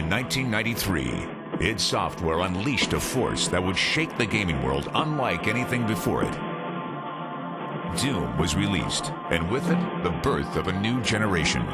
In 1993, id Software unleashed a force that would shake the gaming world unlike anything before it. Doom was released, and with it, the birth of a new generation.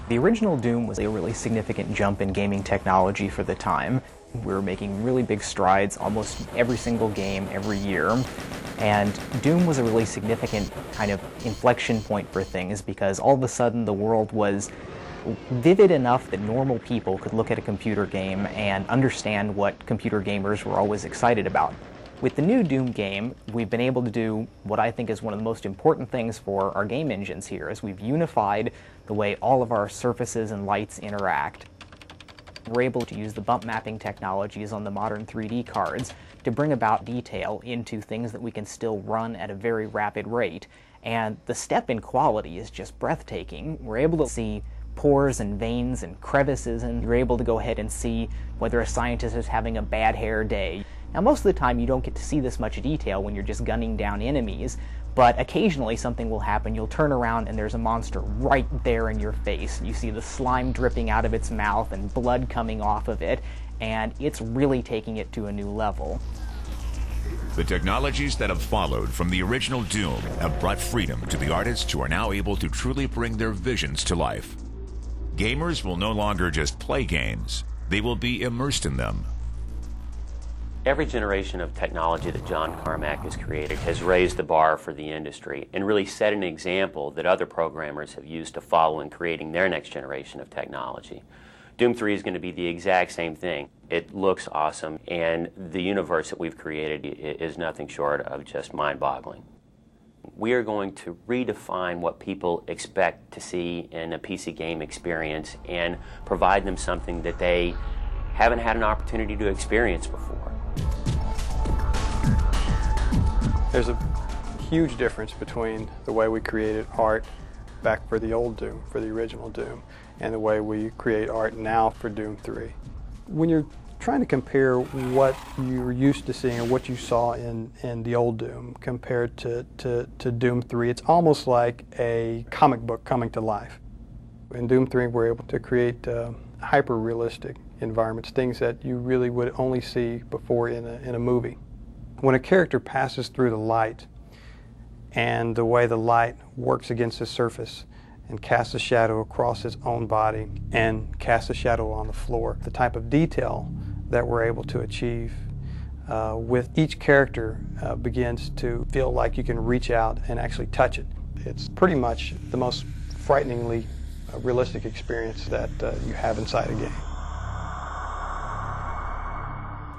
The original Doom was a really significant jump in gaming technology for the time. We were making really big strides almost every single game every year. And Doom was a really significant kind of inflection point for things because all of a sudden the world was vivid enough that normal people could look at a computer game and understand what computer gamers were always excited about. With the new Doom game, we've been able to do what I think is one of the most important things for our game engines here, is we've unified the way all of our surfaces and lights interact. We're able to use the bump mapping technologies on the modern 3D cards to bring about detail into things that we can still run at a very rapid rate. And the step in quality is just breathtaking. We're able to see pores and veins and crevices, and you're able to go ahead and see whether a scientist is having a bad hair day. Now, most of the time you don't get to see this much detail when you're just gunning down enemies, but occasionally something will happen. You'll turn around and there's a monster right there in your face. You see the slime dripping out of its mouth and blood coming off of it, and it's really taking it to a new level. The technologies that have followed from the original Doom have brought freedom to the artists who are now able to truly bring their visions to life. Gamers will no longer just play games, they will be immersed in them. Every generation of technology that John Carmack has created has raised the bar for the industry and really set an example that other programmers have used to follow in creating their next generation of technology. Doom 3 is going to be the exact same thing. It looks awesome, and the universe that we've created is nothing short of just mind-boggling. We are going to redefine what people expect to see in a PC game experience and provide them something that they haven't had an opportunity to experience before. There's a huge difference between the way we created art back for the old Doom, for the original Doom, and the way we create art now for Doom 3. When you're trying to compare what you're used to seeing or what you saw in the old Doom compared to Doom 3, it's almost like a comic book coming to life. In Doom 3, we're able to create hyper-realistic environments, things that you really would only see before in a movie. When a character passes through the light and the way the light works against the surface and casts a shadow across its own body and casts a shadow on the floor, the type of detail that we're able to achieve with each character begins to feel like you can reach out and actually touch it. It's pretty much the most frighteningly realistic experience that you have inside a game.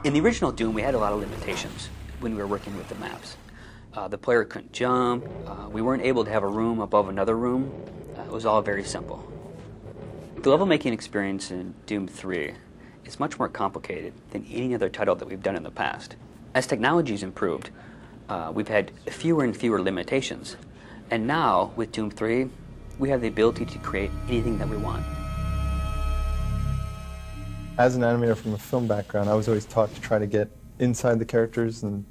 In the original Doom, we had a lot of limitations when we were working with the maps. The player couldn't jump, we weren't able to have a room above another room. It was all very simple. The level making experience in Doom 3 is much more complicated than any other title that we've done in the past. As technology's improved, we've had fewer and fewer limitations. And now, with Doom 3, we have the ability to create anything that we want. As an animator from a film background, I was always taught to try to get inside the characters and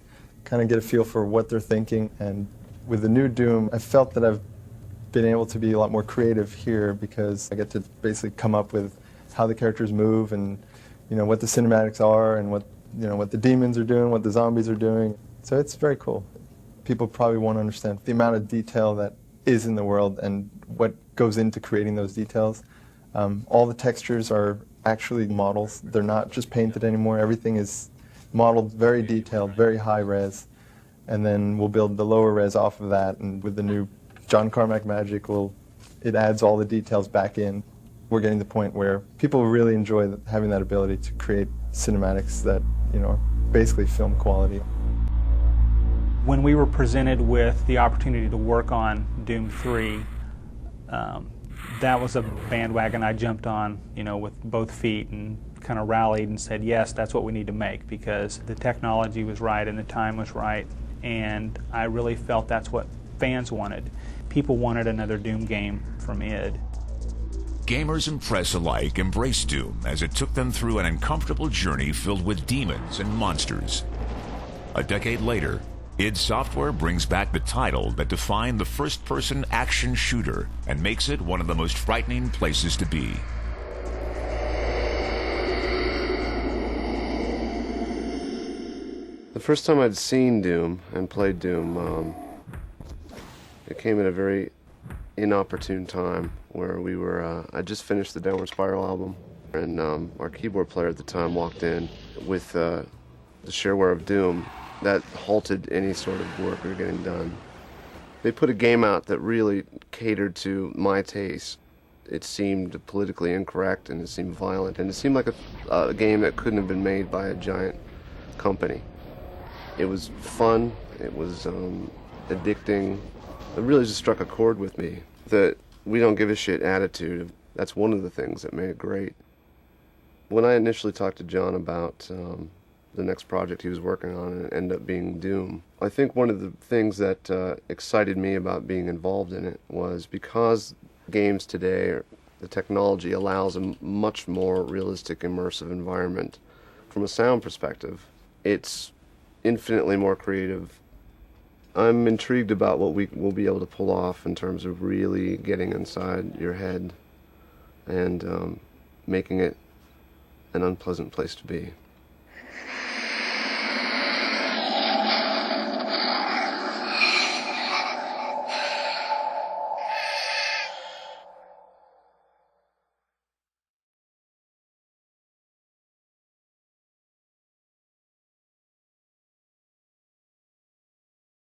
kind of get a feel for what they're thinking. And with the new Doom, I felt that I've been able to be a lot more creative here because I get to basically come up with how the characters move and what the cinematics are and what the demons are doing, what the zombies are doing. So it's very cool. People probably won't understand the amount of detail that is in the world and what goes into creating those details. All the textures are actually models. They're not just painted anymore. Everything is modeled very detailed, very high res, and then we'll build the lower res off of that, and with the new John Carmack magic, it adds all the details back in. We're getting to the point where people really enjoy having that ability to create cinematics that are basically film quality. When we were presented with the opportunity to work on Doom 3, that was a bandwagon I jumped on, with both feet and kind of rallied and said, yes, that's what we need to make, because the technology was right and the time was right, and I really felt that's what fans wanted. People wanted another Doom game from id. Gamers and press alike embraced Doom as it took them through an uncomfortable journey filled with demons and monsters. A decade later, id Software brings back the title that defined the first-person action shooter and makes it one of the most frightening places to be. The first time I'd seen Doom and played Doom, it came at a very inopportune time where we were, I just finished the Downward Spiral album, and our keyboard player at the time walked in with the shareware of Doom. That halted any sort of work we were getting done. They put a game out that really catered to my taste. It seemed politically incorrect, and it seemed violent, and it seemed like a game that couldn't have been made by a giant company. It was fun, it was addicting. It really just struck a chord with me. The we don't give a shit attitude, that's one of the things that made it great. When I initially talked to John about the next project he was working on, and it ended up being Doom, I think one of the things that excited me about being involved in it was because games today, the technology allows a much more realistic, immersive environment. From a sound perspective, it's infinitely more creative. I'm intrigued about what we will be able to pull off in terms of really getting inside your head and making it an unpleasant place to be.